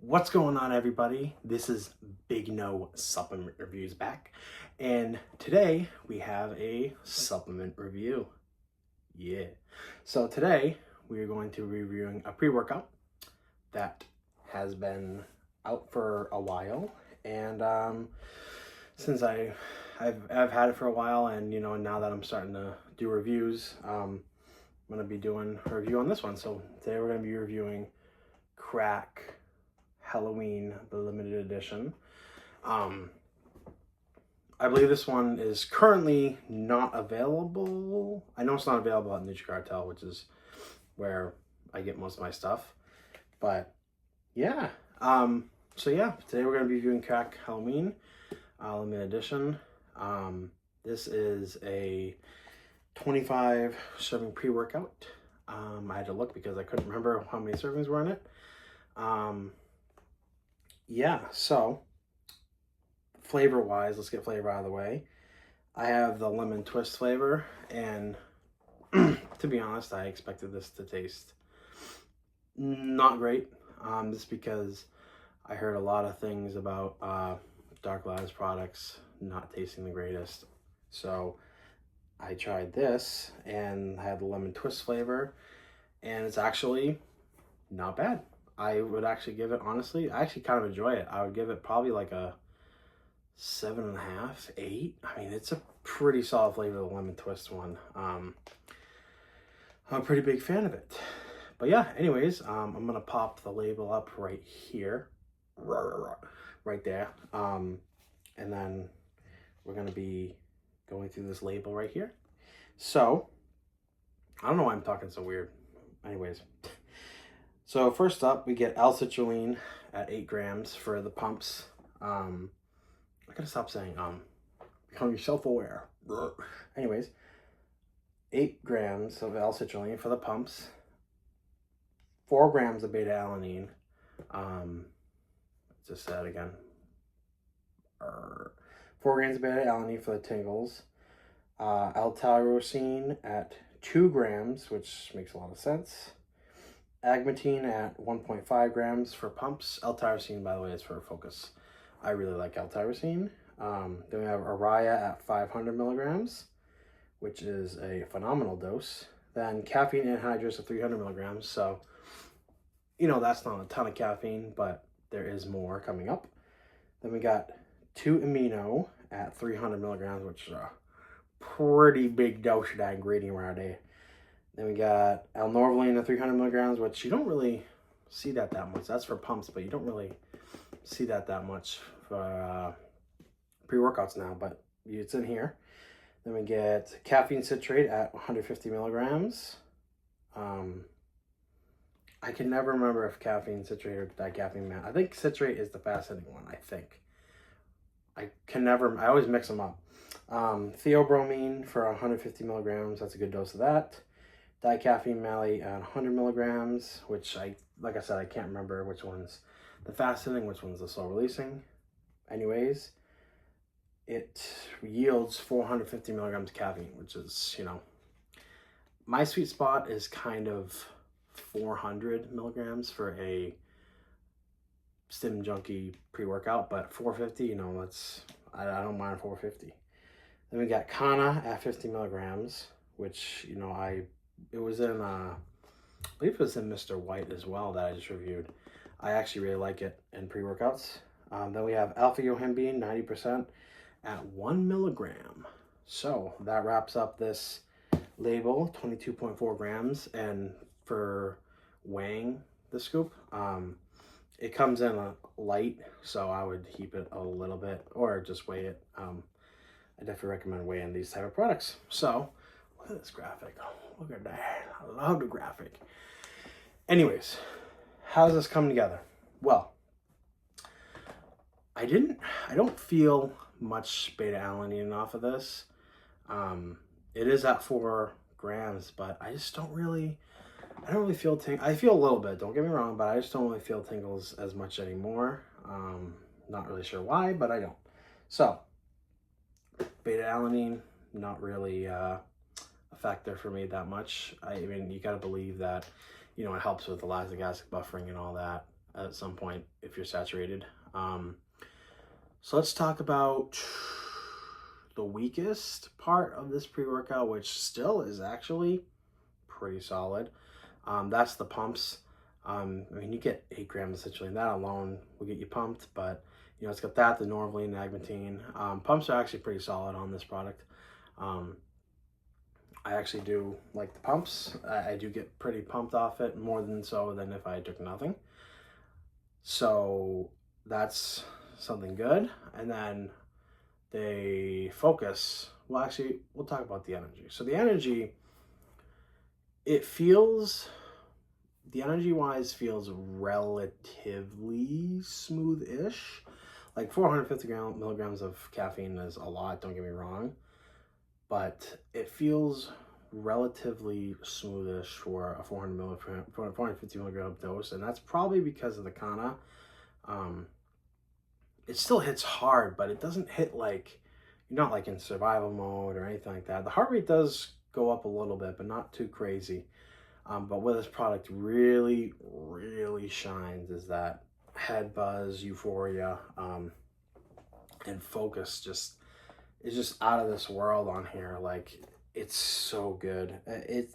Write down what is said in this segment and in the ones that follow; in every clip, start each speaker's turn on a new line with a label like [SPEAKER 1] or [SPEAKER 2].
[SPEAKER 1] What's going on, everybody? This is Big No Supplement Reviews back, and today we have a supplement review. Yeah. So today we are going to be reviewing a pre-workout that has been out for a while, and since I've had it for a while, and now that I'm starting to do reviews, I'm gonna be doing a review on this one. So today we're gonna be reviewing Crack Halloween, the limited edition. I believe this one is currently not available. I know it's not available at NutriCartel, which is where I get most of my stuff. But yeah, so yeah, today we're gonna be reviewing Crack Halloween, limited edition. This is a 25 serving pre-workout. I had to look because I couldn't remember how many servings were in it. Yeah, so flavor wise, let's get flavor out of the way. I have the lemon twist flavor, and to be honest, I expected this to taste not great, just because I heard a lot of things about Dark Labs products not tasting the greatest. So I tried this and I had the lemon twist flavor, and it's actually not bad. I would actually give it, honestly, I actually kind of enjoy it. I would give it probably like a 7.5, 8. I mean, it's a pretty solid flavor, the lemon twist one. I'm a pretty big fan of it. But yeah, anyways, I'm gonna pop the label up right here, right there. And then we're gonna be going through this label right here. So, I don't know why I'm talking so weird. Anyways. So first up, we get L-citrulline at 8 grams for the pumps. I gotta stop saying become self-aware. Anyways, 8 grams of L-citrulline for the pumps. 4 grams of beta-alanine. Just say that again. 4 grams of beta-alanine for the tingles. L-tyrosine at 2 grams, which makes a lot of sense. Agmatine at 1.5 grams for pumps. L-tyrosine, by the way, is for focus. I really like L-tyrosine. Then we have Araya at 500 milligrams, which is a phenomenal dose. Then caffeine anhydrous at 300 milligrams. So, that's not a ton of caffeine, but there is more coming up. Then we got 2-amino at 300 milligrams, which is a pretty big dose of that ingredient right there. Then we got L-norvaline at 300 milligrams, which you don't really see that much. That's for pumps, but you don't really see that much for pre-workouts now, but it's in here. Then we get caffeine citrate at 150 milligrams. I can never remember if caffeine citrate or dicaffeine man. I think citrate is the fast-hitting one, I think. I always mix them up. Theobromine for 150 milligrams. That's a good dose of that. Dicaffeine malate at 100 milligrams, which like I said, I can't remember which one's the fast-hitting, which one's the slow-releasing. Anyways, it yields 450 milligrams of caffeine, which is, my sweet spot is kind of 400 milligrams for a Stim Junkie pre-workout, but 450, I don't mind 450. Then we got Kana at 50 milligrams, which, it was in, I believe it was in Mr. White as well that I just reviewed. I actually really like it in pre-workouts. Then we have Alpha Yohimbine, 90% at 1 milligram. So that wraps up this label, 22.4 grams. And for weighing the scoop, it comes in a light, so I would heat it a little bit or just weigh it. I definitely recommend weighing these type of products. So look at this graphic. Look at that. I love the graphic. Anyways, how's this come together? Well, I don't feel much beta-alanine off of this. It is at 4 grams, but I just don't really feel tingles. I feel a little bit, don't get me wrong, but I just don't really feel tingles as much anymore. Not really sure why, but I don't. So, beta-alanine, not really a factor for me that much. I mean, you got to believe that, it helps with the lactic acid buffering and all that. at some point if you're saturated. So let's talk about the weakest part of this pre-workout, which still is actually pretty solid. That's the pumps. I mean, you get 8 grams of citrulline. That alone will get you pumped, but you know, it's got that, the norvaline, agmatine. Pumps are actually pretty solid on this product. I actually do like the pumps. I do get pretty pumped off it, more than so than if I took nothing. So that's something good. And then they focus. Well, actually, we'll talk about the energy. So the energy, it feels, the energy wise feels relatively smooth-ish. Like 450 milligrams of caffeine is a lot, don't get me wrong, but it feels relatively smoothish for a 450 milligram dose, and that's probably because of the Kana. It still hits hard, but it doesn't hit like, you're not like in survival mode or anything like that. The heart rate does go up a little bit, but not too crazy. But where this product really, really shines is that head buzz, euphoria, and focus is just out of this world on here. Like, it's so good.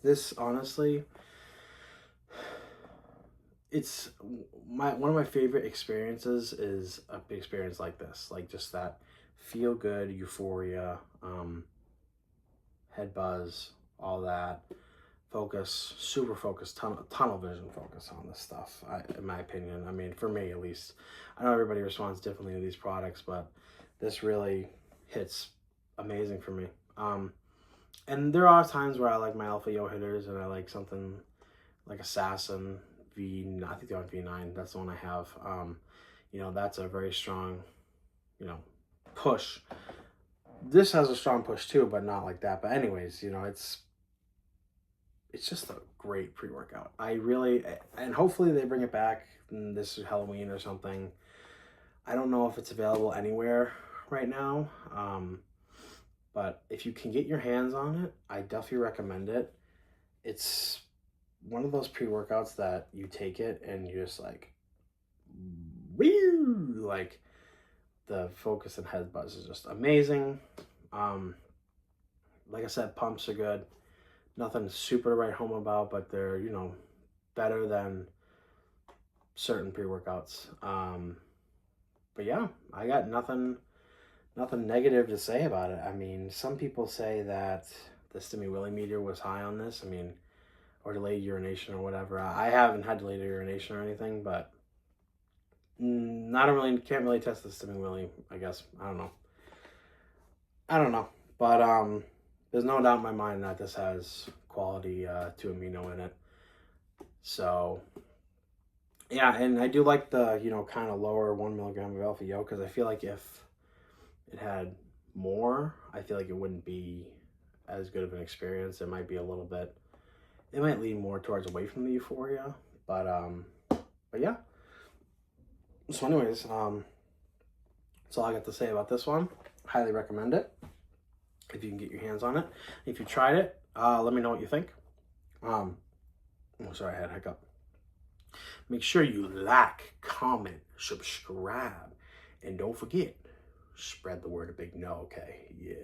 [SPEAKER 1] This honestly, it's one of my favorite experiences is a big experience like this. Like, just that feel good, euphoria, head buzz, all that. Focus, super focused, tunnel vision focus on this stuff, in my opinion. I mean, for me at least. I know everybody responds differently to these products, but this really hits amazing for me. And there are times where I like my Alpha Yo hitters, and I like something like Assassin I think they're on V9. That's the one I have. You know, that's a very strong, you know, push. This has a strong push too, but not like that. But anyways, you know, it's just a great pre-workout. And hopefully they bring it back this Halloween or something. I don't know if it's available anywhere right now, but if you can get your hands on it, I definitely recommend it. It's one of those pre-workouts that you take it and you're just like, woo! Like, the focus and head buzz is just amazing. Like I said, pumps are good. Nothing super to write home about, but they're, you know, better than certain pre-workouts. But yeah, I got nothing negative to say about it. I mean, some people say that the Stimmy-Willy meter was high on this. I mean, or delayed urination or whatever. I haven't had delayed urination or anything, but can't really test the Stimmy-Willy, I guess. I don't know. But there's no doubt in my mind that this has quality 2-amino in it. So yeah, and I do like the, you know, kind of lower 1 milligram of Alpha Yo, because I feel like if it had more, I feel like it wouldn't be as good of an experience. It might be a little bit, it might lean more towards away from the euphoria, but yeah. So anyways, that's all I got to say about this one. Highly recommend it if you can get your hands on it. If you tried it, let me know what you think. Oh, sorry, I had a hiccup. Make sure you like, comment, subscribe, and don't forget, spread the word of Big No, okay? Yeah.